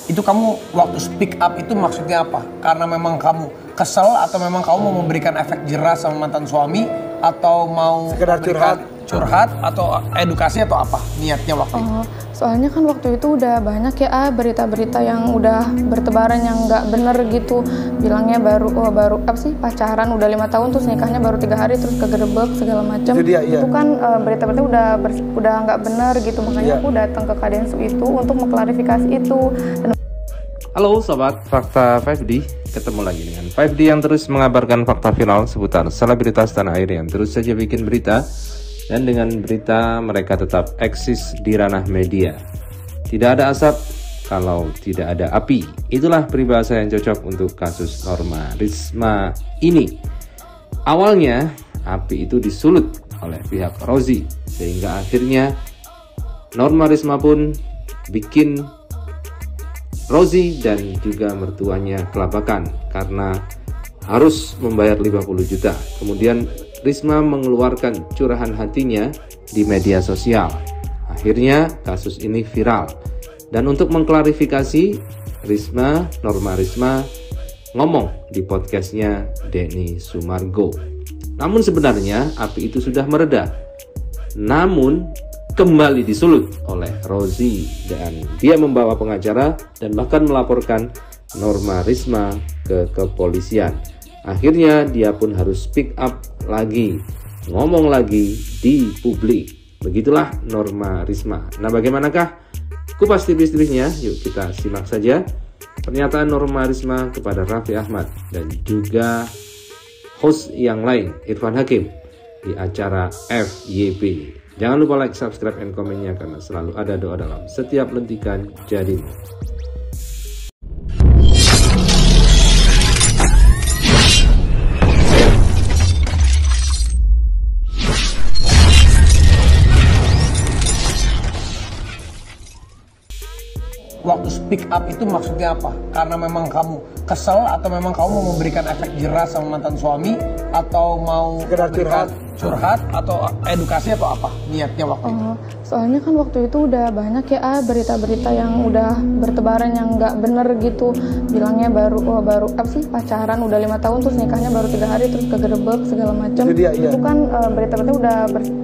Itu kamu waktu speak up itu maksudnya apa? Karena memang kamu kesel atau memang kamu mau memberikan efek jerah sama mantan suami atau mau sekedar curhat atau edukasi atau apa niatnya waktu itu? Soalnya kan waktu itu udah banyak ya berita-berita yang udah bertebaran yang nggak bener gitu. Bilangnya baru apa sih pacaran udah 5 tahun terus nikahnya baru 3 hari terus kegerebek segala macam. Itu kan berita-berita udah nggak bener gitu, makanya aku datang ke Kadensu itu untuk mengklarifikasi itu. Halo sobat Fakta 5D, ketemu lagi dengan 5D yang terus mengabarkan fakta viral seputar selebritas tanah air yang terus saja bikin berita. Dan dengan berita mereka tetap eksis di ranah media. Tidak ada asap kalau tidak ada api. Itulah peribahasa yang cocok untuk kasus Norma Risma ini. Awalnya api itu disulut oleh pihak Rozi, sehingga akhirnya Norma Risma pun bikin Rozi dan juga mertuanya kelabakan karena harus membayar 50 juta. Kemudian Risma mengeluarkan curahan hatinya di media sosial. Akhirnya kasus ini viral. Dan untuk mengklarifikasi, Norma Risma ngomong di podcastnya Denny Sumargo. Namun sebenarnya api itu sudah mereda. Namun kembali disulut oleh Rozi dan dia membawa pengacara dan bahkan melaporkan Norma Risma ke kepolisian. Akhirnya dia pun harus speak up lagi, ngomong lagi di publik. Begitulah Norma Risma. Nah, bagaimanakah kupas tipis-tipisnya? Yuk kita simak saja pernyataan Norma Risma kepada Raffi Ahmad dan juga host yang lain, Irfan Hakim, di acara FYP. Jangan lupa like, subscribe, dan komennya karena selalu ada doa dalam setiap lentikan jadimu. Waktu speak up itu maksudnya apa? Karena memang kamu kesel atau memang kamu mau memberikan efek jerah sama mantan suami atau mau sekedar curhat atau edukasi atau apa niatnya waktu itu? Soalnya kan waktu itu udah banyak ya berita-berita yang udah bertebaran yang nggak bener gitu. Bilangnya baru apa sih pacaran udah 5 tahun terus nikahnya baru 3 hari terus kegerebek segala macam. Itu kan berita-berita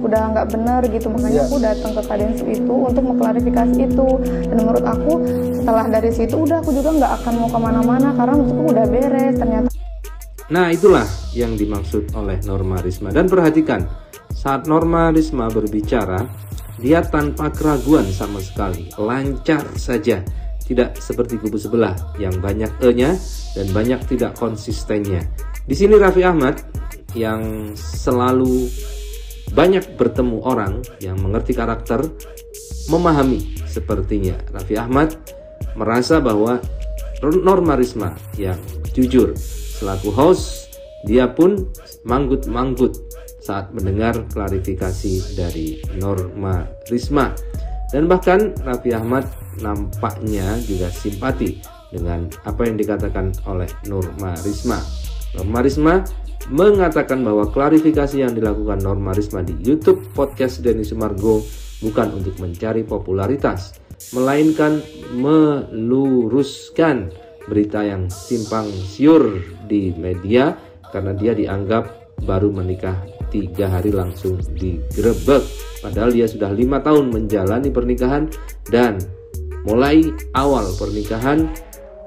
udah nggak bener gitu, makanya aku datang ke Kadensu itu untuk mengklarifikasi itu. Dan menurut aku setelah dari situ aku juga nggak akan mau kemana-mana karena menurutku udah beres ternyata. Nah, itulah yang dimaksud oleh Norma Risma. Dan perhatikan, saat Norma Risma berbicara, dia tanpa keraguan sama sekali, lancar saja. Tidak seperti kubu sebelah yang banyak e-nya dan banyak tidak konsistennya. Di sini Raffi Ahmad yang selalu banyak bertemu orang yang mengerti karakter, memahami sepertinya. Raffi Ahmad merasa bahwa Norma Risma yang jujur. Selaku host, dia pun manggut-manggut saat mendengar klarifikasi dari Norma Risma. Dan bahkan Raffi Ahmad nampaknya juga simpati dengan apa yang dikatakan oleh Norma Risma. Norma Risma mengatakan bahwa klarifikasi yang dilakukan Norma Risma di YouTube podcast Denny Sumargo bukan untuk mencari popularitas, melainkan meluruskan berita yang simpang siur di media karena dia dianggap baru menikah 3 hari langsung digerebek, padahal dia sudah 5 tahun menjalani pernikahan dan mulai awal pernikahan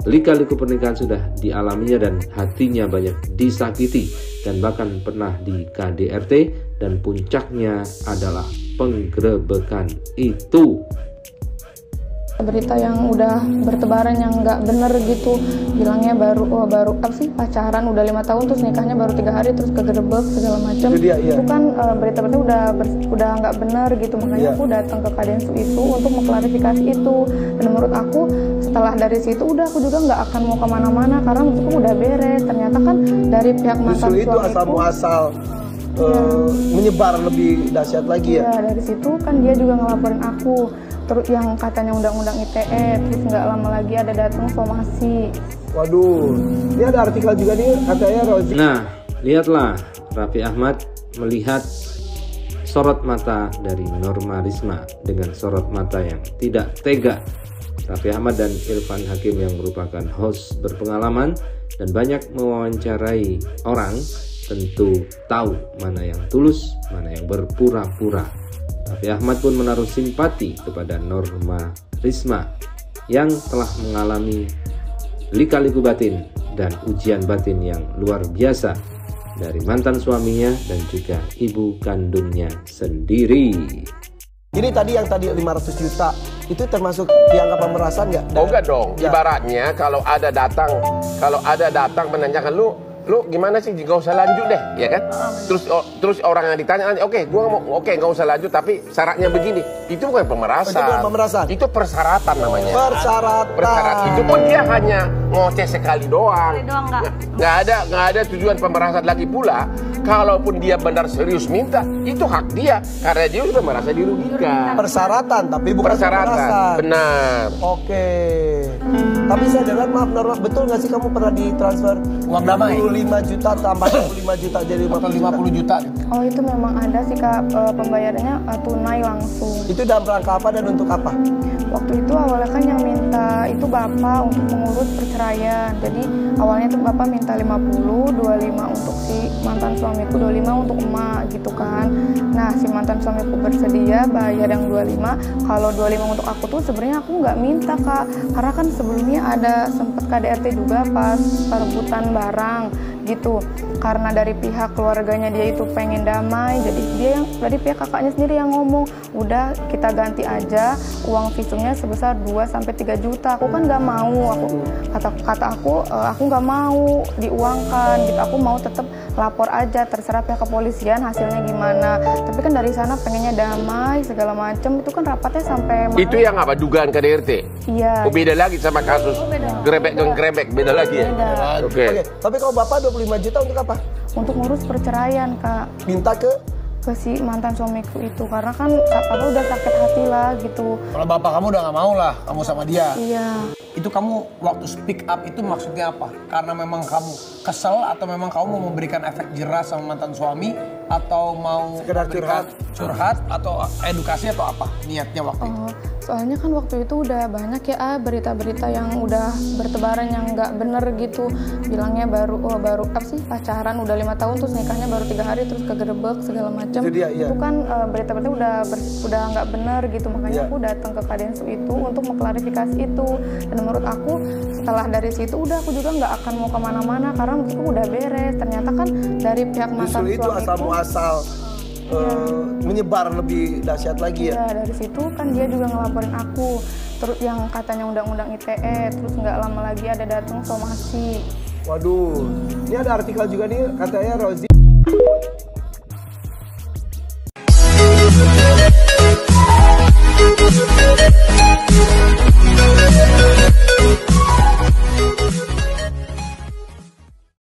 lika-liku pernikahan sudah dialaminya dan hatinya banyak disakiti dan bahkan pernah di KDRT dan puncaknya adalah penggerebekan itu. Berita yang udah bertebaran yang nggak bener gitu, bilangnya baru apa sih pacaran udah 5 tahun terus nikahnya baru 3 hari terus kegerebek segala macam. Itu kan berita-berita udah nggak bener gitu, makanya aku datang ke Kadensu itu untuk mengklarifikasi itu. Dan menurut aku setelah dari situ aku juga nggak akan mau kemana-mana karena menurutku udah beres. Ternyata kan dari pihak mantan suamiku itu asal-muasal menyebar lebih dahsyat lagi ya. Dari situ kan dia juga ngelaporin aku. Terus yang katanya undang-undang ITE, terus nggak lama lagi ada datang somasi. Waduh, ini ada artikel juga nih katanya Rozi. Nah, lihatlah Raffi Ahmad melihat sorot mata dari Norma Risma dengan sorot mata yang tidak tega Raffi Ahmad dan Irfan Hakim yang merupakan host berpengalaman dan banyak mewawancarai orang tentu tahu mana yang tulus, mana yang berpura-pura. Raffi Ahmad pun menaruh simpati kepada Norma Risma yang telah mengalami lika-liku batin dan ujian batin yang luar biasa dari mantan suaminya dan juga ibu kandungnya sendiri. Jadi tadi yang tadi 500 juta itu termasuk dianggap pemerasan nggak? Oh enggak dong. Ya. Ibaratnya kalau ada datang menanyakan lu gimana sih, nggak usah lanjut deh, ya kan? Terus orang yang ditanya, oke, gua mau, nggak usah lanjut, tapi syaratnya begini. Itu bukan pemerasan. Itu bukan pemerasan. Itu persyaratan namanya. Persyaratan. Itu pun dia hanya ngoceh sekali doang. Nggak ada tujuan pemerasan lagi pula. Kalaupun dia benar serius minta, itu hak dia karena dia sudah merasa dirugikan. Persyaratan, tapi bukan pemerasan. Benar. Oke. Tapi saya dengar, maaf Norma, betul nggak sih kamu pernah ditransfer uang damai 25 juta tambah 25 juta jadi 50 juta? Oh itu memang ada sih Kak, pembayarannya tunai langsung. Itu dalam rangka apa dan untuk apa? Waktu itu awalnya kan yang minta itu bapak untuk mengurus perceraian. Jadi awalnya tuh bapak minta 50, 25 untuk si mantan suamiku, 25 untuk emak gitu kan. Nah si mantan suamiku bersedia bayar yang 25. Kalau 25 untuk aku tuh sebenarnya aku nggak minta Kak, karena kan sebelumnya ada sempat KDRT juga pas perebutan barang gitu. Karena dari pihak keluarganya dia itu pengen damai, jadi dia yang dari pihak kakaknya sendiri yang ngomong, udah kita ganti aja uang visumnya sebesar 2-3 juta. Aku kan nggak mau, kata aku nggak mau diuangkan gitu, aku mau tetap lapor aja, terserah pihak kepolisian hasilnya gimana. Tapi kan dari sana pengennya damai segala macem, itu kan rapatnya sampai malam. Itu yang apa, dugaan KDRT? Iya. Oh, beda lagi sama kasus grebek dengan grebek, beda lagi ya? Beda. Oke. Tapi kalau bapak 25 juta untuk apa? Untuk ngurus perceraian Kak. Minta ke Si mantan suamiku itu, karena kan papa udah sakit hati lah gitu. Kalau bapak kamu udah nggak mau lah kamu sama dia. Iya. Itu kamu waktu speak up itu maksudnya apa? Karena memang kamu kesel atau memang kamu mau memberikan efek jerah sama mantan suami, atau mau sekedar curhat atau edukasi, atau apa niatnya waktu itu? Soalnya kan waktu itu udah banyak ya berita-berita yang udah bertebaran yang nggak bener gitu. Bilangnya baru apa sih pacaran udah 5 tahun terus nikahnya baru 3 hari terus kegerebek segala macam. Iya. Itu kan berita-berita udah nggak bener gitu, makanya aku datang ke Kadensu itu untuk mengklarifikasi itu. Dan menurut aku setelah dari situ udah aku juga nggak akan mau kemana-mana karena menurutku udah beres. Ternyata kan dari pihak mantan justru itu asal menyebar lebih dahsyat lagi ya. Iya, dari situ kan dia juga ngelaporin aku. Terus yang katanya undang-undang ITE, terus nggak lama lagi ada datang somasi. Waduh, ini ada artikel juga nih katanya Rozi